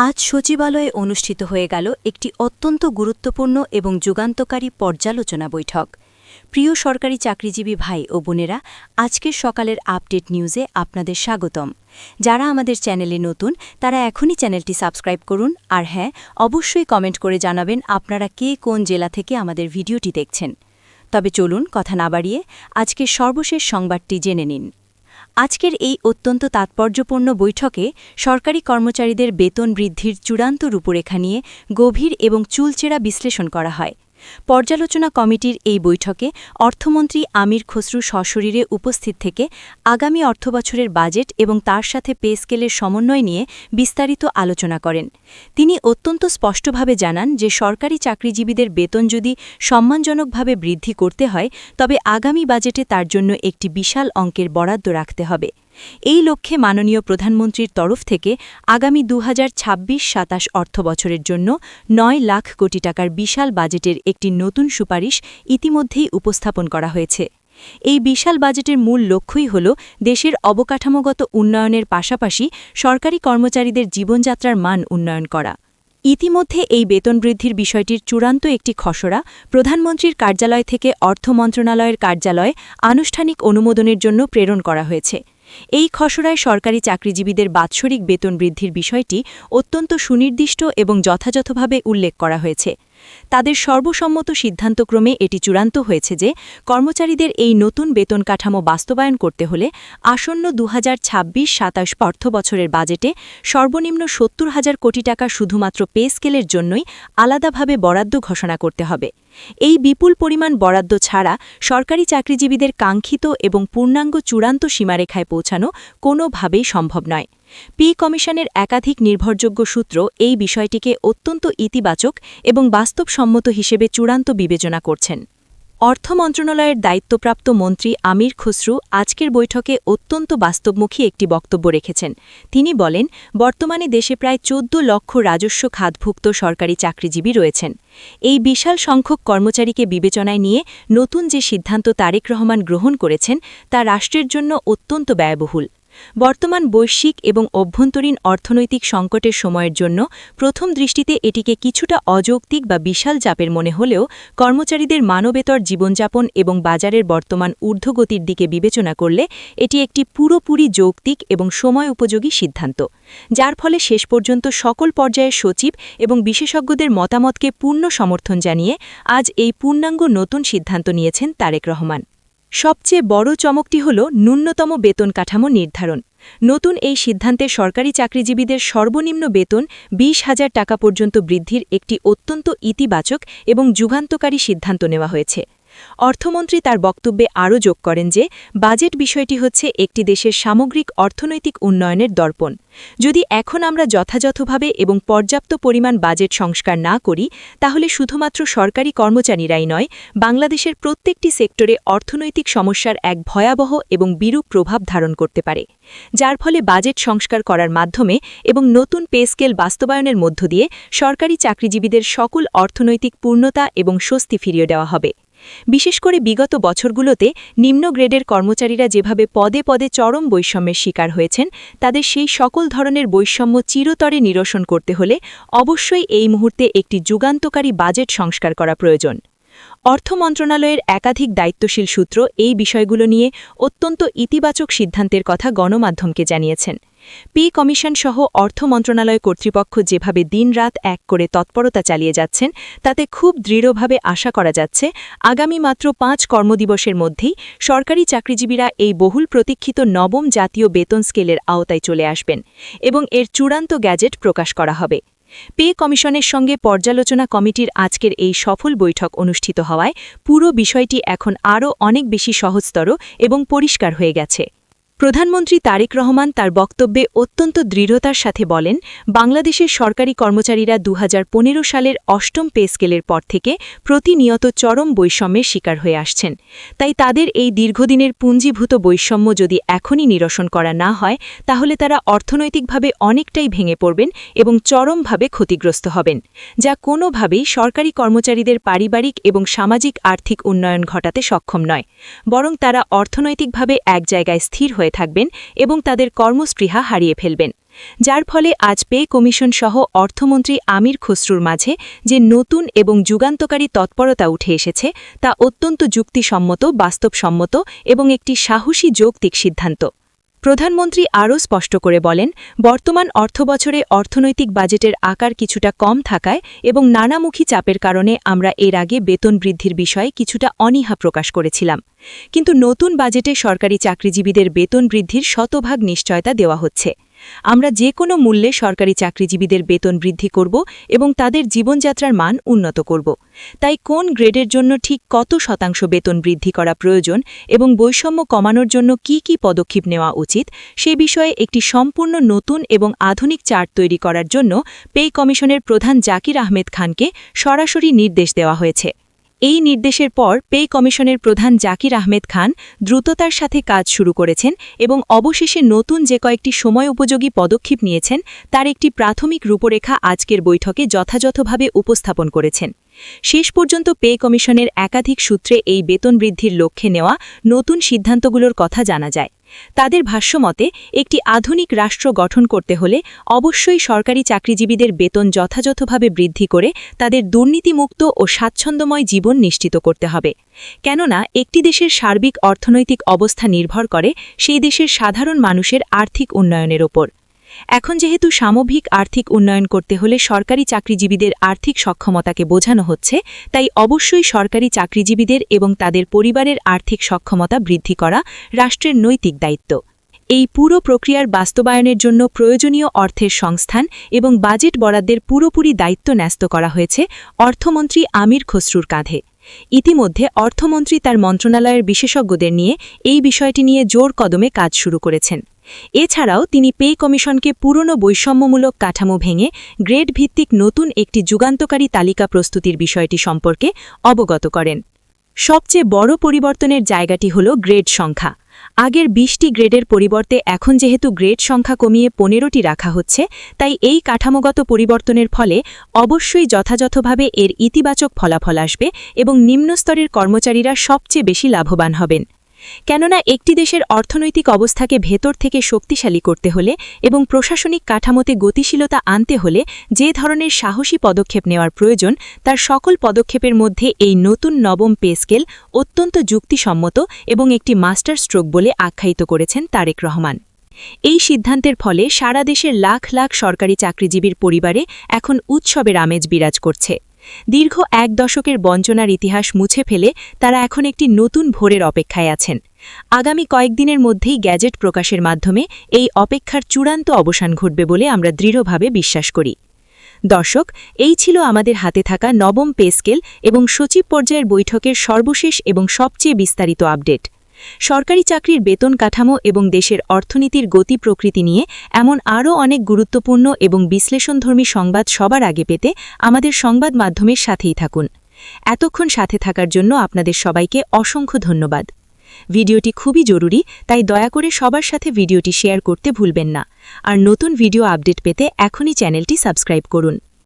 আজ সচিবালয়ে অনুষ্ঠিত হয়ে গেল একটি অত্যন্ত গুরুত্বপূর্ণ এবং যুগান্তকারী পর্যালোচনা বৈঠক। প্রিয় সরকারি চাকরিজীবী ভাই ও বোনেরা, আজকের সকালের আপডেট নিউজে আপনাদের স্বাগতম। যারা আমাদের চ্যানেলে নতুন তারা এখনই চ্যানেলটি সাবস্ক্রাইব করুন, আর হ্যাঁ, অবশ্যই কমেন্ট করে জানাবেন আপনারা কে কোন জেলা থেকে আমাদের ভিডিওটি দেখছেন। তবে চলুন কথা না বাড়িয়ে আজকের সর্বশেষ সংবাদটি জেনে নিন। আজকের এই অত্যন্ত তাৎপর্যপূর্ণ বৈঠকে সরকারি কর্মচারীদের বেতন বৃদ্ধির চূড়ান্ত রূপরেখা নিয়ে গভীর এবং চুলচেরা বিশ্লেষণ করা হয়। পর্যালোচনা কমিটির এই বৈঠকে অর্থমন্ত্রী আমির খসরু সশরীরে উপস্থিত থেকে আগামী অর্থবছরের বাজেট এবং তার সাথে পে স্কেলের সমন্বয় নিয়ে বিস্তারিত আলোচনা করেন। তিনি অত্যন্ত স্পষ্টভাবে জানান যে সরকারি চাকরিজীবীদের বেতন যদি সম্মানজনকভাবে বৃদ্ধি করতে হয় তবে আগামী বাজেটে তার জন্য একটি বিশাল অঙ্কের বরাদ্দ রাখতে হবে। এই লক্ষ্যে মাননীয় প্রধানমন্ত্রীর তরফ থেকে আগামী 2026-27 অর্থবছরের জন্য 9 লাখ কোটি টাকার বিশাল বাজেটের একটি নতুন সুপারিশ ইতিমধ্যেই উপস্থাপন করা হয়েছে। এই বিশাল বাজেটের মূল লক্ষ্যই হল দেশের অবকাঠামোগত উন্নয়নের পাশাপাশি সরকারি কর্মচারীদের জীবনযাত্রার মান উন্নয়ন করা। ইতিমধ্যে এই বেতন বৃদ্ধির বিষয়টির চূড়ান্ত একটি খসড়া প্রধানমন্ত্রীর কার্যালয় থেকে অর্থ মন্ত্রণালয়ের কার্যালয়ে আনুষ্ঠানিক অনুমোদনের জন্য প্রেরণ করা হয়েছে। এই খসড়ায় সরকারি চাকরিজীবীদের বাৎসরিক বেতন বৃদ্ধির বিষয়টি অত্যন্ত সুনির্দিষ্ট এবং যথাযথভাবে উল্লেখ করা হয়েছে। তাদের সর্বসম্মত সিদ্ধান্তক্রমে এটি চূড়ান্ত হয়েছে যে কর্মচারীদের এই নতুন বেতন কাঠামো বাস্তবায়ন করতে হলে আসন্ন 2026-27 অর্থবছরের বাজেটে সর্বনিম্ন 70,000 কোটি টাকা শুধুমাত্র পে স্কেলের জন্যই আলাদাভাবে বরাদ্দ ঘোষণা করতে হবে। এই বিপুল পরিমাণ বরাদ্দ ছাড়া সরকারি চাকরিজীবীদের কাঙ্ক্ষিত এবং পূর্ণাঙ্গ চূড়ান্ত সীমারেখায় পৌঁছানো কোনোভাবেই সম্ভব নয়। পি কমিশনের একাধিক নির্ভরযোগ্য সূত্র এই বিষয়টিকে অত্যন্ত ইতিবাচক এবং বাস্তবসম্মত হিসেবে চূড়ান্ত বিবেচনা করছেন। অর্থ মন্ত্রণালয়ের দায়িত্বপ্রাপ্ত মন্ত্রী আমির খসরু আজকের বৈঠকে অত্যন্ত বাস্তবমুখী একটি বক্তব্য রেখেছেন। তিনি বলেন, বর্তমানে দেশে প্রায় 14 লক্ষ রাজস্ব খাতভুক্ত সরকারি চাকরিজীবী রয়েছেন। এই বিশাল সংখ্যক কর্মচারীকে বিবেচনায় নিয়ে নতুন যে সিদ্ধান্ত তারেক রহমান গ্রহণ করেছেন তা রাষ্ট্রের জন্য অত্যন্ত ব্যয়বহুল। বর্তমান বৈশ্বিক এবং অভ্যন্তরীণ অর্থনৈতিক সংকটের সময়ের জন্য প্রথম দৃষ্টিতে এটিকে কিছুটা অযৌক্তিক বা বিশাল চাপের মনে হলেও কর্মচারীদের মানবেতর জীবনযাপন এবং বাজারের বর্তমান ঊর্ধ্বগতির দিকে বিবেচনা করলে এটি একটি পুরোপুরি যৌক্তিক এবং সময় উপযোগী সিদ্ধান্ত, যার ফলে শেষ পর্যন্ত সকল পর্যায়ের সচিব এবং বিশেষজ্ঞদের মতামতকে পূর্ণ সমর্থন জানিয়ে আজ এই পূর্ণাঙ্গ নতুন সিদ্ধান্ত নিয়েছেন তারেক রহমান। সবচেয়ে বড় চমকটি হল ন্যূনতম বেতন কাঠামো নির্ধারণ। নতুন এই সিদ্ধান্তে সরকারি চাকরিজীবীদের সর্বনিম্ন বেতন 20,000 টাকা পর্যন্ত বৃদ্ধির একটি অত্যন্ত ইতিবাচক এবং যুগান্তকারী সিদ্ধান্ত নেওয়া হয়েছে। অর্থমন্ত্রী তার বক্তব্যে আরও যোগ করেন যে বাজেট বিষয়টি হচ্ছে একটি দেশের সামগ্রিক অর্থনৈতিক উন্নয়নের দর্পণ। যদি এখন আমরা যথাযথভাবে এবং পর্যাপ্ত পরিমাণ বাজেট সংস্কার না করি তাহলে শুধুমাত্র সরকারি কর্মচারীরাই নয়, বাংলাদেশের প্রত্যেকটি সেক্টরে অর্থনৈতিক সমস্যার এক ভয়াবহ এবং বিরূপ প্রভাব ধারণ করতে পারে, যার ফলে বাজেট সংস্কার করার মাধ্যমে এবং নতুন পে স্কেল বাস্তবায়নের মধ্য দিয়ে সরকারি চাকরিজীবীদের সকল অর্থনৈতিক পূর্ণতা এবং স্বস্তি ফিরিয়ে দেওয়া হবে। বিশেষ করে বিগত বছরগুলোতে নিম্ন গ্রেডের কর্মচারীরা যেভাবে পদে পদে চরম বৈষম্যের শিকার হয়েছেন, তাদের সেই সকল ধরনের বৈষম্য চিরতরে নিরসন করতে হলে অবশ্যই এই মুহূর্তে একটি যুগান্তকারী বাজেট সংস্কার করা প্রয়োজন। অর্থ মন্ত্রণালয়ের একাধিক দায়িত্বশীল সূত্র এই বিষয়গুলো নিয়ে অত্যন্ত ইতিবাচক সিদ্ধান্তের কথা গণমাধ্যমকে জানিয়েছেন। পি কমিশন সহ অর্থ মন্ত্রণালয় কর্তৃপক্ষ যেভাবে দিনরাত এক করে তৎপরতা চালিয়ে যাচ্ছেন তাতে খুব দৃঢ়ভাবে আশা করা যাচ্ছে আগামী মাত্র 5 কর্মদিবসের মধ্যেই সরকারি চাকরিজীবীরা এই বহুল প্রতীক্ষিত নবম জাতীয় বেতন স্কেলের আওতায় চলে আসবেন এবং এর চূড়ান্ত গ্যাজেট প্রকাশ করা হবে। পে কমিশনের সঙ্গে পর্যালোচনা কমিটির আজকের এই সফল বৈঠক অনুষ্ঠিত হওয়ায় পুরো বিষয়টি এখন আরও অনেক বেশি সহজতর এবং পরিষ্কার হয়ে গেছে। প্রধানমন্ত্রী তারেক রহমান তার বক্তব্যে অত্যন্ত দৃঢ়তার সাথে বলেন, বাংলাদেশের সরকারি কর্মচারীরা 2015 সালের অষ্টম পে স্কেলের পর থেকে প্রতিনিয়ত চরম বৈষম্যের শিকার হয়ে আসছেন। তাই তাদের এই দীর্ঘদিনের পুঞ্জীভূত বৈষম্য যদি এখনই নিরসন করা না হয় তাহলে তারা অর্থনৈতিকভাবে অনেকটাই ভেঙে পড়বেন এবং চরমভাবে ক্ষতিগ্রস্ত হবেন, যা কোনোভাবেই সরকারি কর্মচারীদের পারিবারিক এবং সামাজিক আর্থিক উন্নয়ন ঘটাতে সক্ষম নয়, বরং তারা অর্থনৈতিকভাবে এক জায়গায় স্থির হয়ে থাকবেন এবং তাদের কর্মস্পৃহা হারিয়ে ফেলবেন। যার ফলে আজ পে কমিশন সহ অর্থমন্ত্রী আমির খসরুর মাঝে যে নতুন এবং যুগান্তকারী তৎপরতা উঠে এসেছে তা অত্যন্ত যুক্তিসম্মত, বাস্তবসম্মত এবং একটি সাহসী যৌক্তিক সিদ্ধান্ত। প্রধানমন্ত্রী আরও স্পষ্ট করে বলেন, বর্তমান অর্থবছরে অর্থনৈতিক বাজেটের আকার কিছুটা কম থাকায় এবং নানামুখী চাপের কারণে আমরা এর আগে বেতন বৃদ্ধির বিষয়ে কিছুটা অনীহা প্রকাশ করেছিলাম। কিন্তু নতুন বাজেটে সরকারি চাকরিজীবীদের বেতন বৃদ্ধির শতভাগ নিশ্চয়তা দেওয়া হচ্ছে। আমরা যে কোনো মূল্যে সরকারি চাকরিজীবীদের বেতন বৃদ্ধি করব এবং তাদের জীবনযাত্রার মান উন্নত করব। তাই কোন গ্রেডের জন্য ঠিক কত শতাংশ বেতন বৃদ্ধি করা প্রয়োজন এবং বৈষম্য কমানোর জন্য কি কি পদক্ষেপ নেওয়া উচিত সে বিষয়ে একটি সম্পূর্ণ নতুন এবং আধুনিক চার্ট তৈরি করার জন্য পে কমিশনের প্রধান জাকির আহমেদ খানকে সরাসরি নির্দেশ দেওয়া হয়েছে। এই নির্দেশের পর পে কমিশনের প্রধান জাকির আহমেদ খান দ্রুততার সাথে কাজ শুরু করেছেন এবং অবশেষে নতুন যে কয়েকটি সময় উপযোগী পদক্ষেপ নিয়েছেন তার একটি প্রাথমিক রূপরেখা আজকের বৈঠকে যথাযথভাবে উপস্থাপন করেছেন। শেষ পর্যন্ত পে কমিশনের একাধিক সূত্রে এই বেতন বৃদ্ধির লক্ষ্যে নেওয়া নতুন সিদ্ধান্তগুলোর কথা জানা যায়। তাদের ভাষ্যমতে একটি আধুনিক রাষ্ট্র গঠন করতে হলে অবশ্যই সরকারি চাকরিজীবীদের বেতন যথাযথভাবে বৃদ্ধি করে তাদের দুর্নীতিমুক্ত ও স্বাচ্ছন্দ্যময় জীবন নিশ্চিত করতে হবে। কেননা একটি দেশের সার্বিক অর্থনৈতিক অবস্থা নির্ভর করে সেই দেশের সাধারণ মানুষের আর্থিক উন্নয়নের ওপর। এখন যেহেতু সামগ্রিক আর্থিক উন্নয়ন করতে হলে সরকারি চাকরিজীবীদের আর্থিক সক্ষমতাকে বোঝানো হচ্ছে, তাই অবশ্যই সরকারি চাকরিজীবীদের এবং তাদের পরিবারের আর্থিক সক্ষমতা বৃদ্ধি করা রাষ্ট্রের নৈতিক দায়িত্ব। এই পুরো প্রক্রিয়ার বাস্তবায়নের জন্য প্রয়োজনীয় অর্থের সংস্থান এবং বাজেট বরাদ্দের পুরোপুরি দায়িত্ব ন্যস্ত করা হয়েছে অর্থমন্ত্রী আমির খসরুর কাঁধে। ইতিমধ্যে অর্থমন্ত্রী তার মন্ত্রণালয়ের বিশেষজ্ঞদের নিয়ে এই বিষয়টি নিয়ে জোর কদমে কাজ শুরু করেছেন। এছাড়াও তিনি পে কমিশনকে পুরনো বৈষম্যমূলক কাঠামো ভেঙে গ্রেড ভিত্তিক নতুন একটি যুগান্তকারী তালিকা প্রস্তুতির বিষয়টি সম্পর্কে অবগত করেন। সবচেয়ে বড় পরিবর্তনের জায়গাটি হল গ্রেড সংখ্যা। আগের ২০টি গ্রেডের পরিবর্তে এখন যেহেতু গ্রেড সংখ্যা কমিয়ে ১৫টি রাখা হচ্ছে, তাই এই কাঠামোগত পরিবর্তনের ফলে অবশ্যই যথাযথভাবে এর ইতিবাচক ফলাফল আসবে এবং নিম্নস্তরের কর্মচারীরা সবচেয়ে বেশি লাভবান হবেন। কেননা একটি দেশের অর্থনৈতিক অবস্থাকে ভেতর থেকে শক্তিশালী করতে হলে এবং প্রশাসনিক কাঠামোতে গতিশীলতা আনতে হলে যে ধরনের সাহসী পদক্ষেপ নেওয়ার প্রয়োজন তার সকল পদক্ষেপের মধ্যে এই নতুন নবম পে স্কেল অত্যন্ত যুক্তিসম্মত এবং একটি মাস্টার স্ট্রোক বলে আখ্যায়িত করেছেন তারেক রহমান। এই সিদ্ধান্তের ফলে সারা দেশের লাখ লাখ সরকারি চাকরিজীবীর পরিবারে এখন উৎসবের আমেজ বিরাজ করছে। দীর্ঘ এক দশকের বঞ্চনার ইতিহাস মুছে ফেলে তারা এখন একটি নতুন ভোরের অপেক্ষায় আছেন। আগামী কয়েকদিনের মধ্যেই গ্যাজেট প্রকাশের মাধ্যমে এই অপেক্ষার চূড়ান্ত অবসান ঘটবে বলে আমরা দৃঢ়ভাবে বিশ্বাস করি। দর্শক, এই ছিল আমাদের হাতে থাকা নবম পে স্কেল এবং সচিব পর্যায়ের বৈঠকের সর্বশেষ এবং সবচেয়ে বিস্তারিত আপডেট। সরকারি চাকরির বেতন কাঠামো এবং দেশের অর্থনীতির গতি প্রকৃতি নিয়ে এমন আরও অনেক গুরুত্বপূর্ণ এবং বিশ্লেষণধর্মী সংবাদ সবার আগে পেতে আমাদের সংবাদ মাধ্যমের সাথেই থাকুন। এতক্ষণ সাথে থাকার জন্য আপনাদের সবাইকে অসংখ্য ধন্যবাদ। ভিডিওটি খুবই জরুরি, তাই দয়া করে সবার সাথে ভিডিওটি শেয়ার করতে ভুলবেন না। আর নতুন ভিডিও আপডেট পেতে এখনই চ্যানেলটি সাবস্ক্রাইব করুন।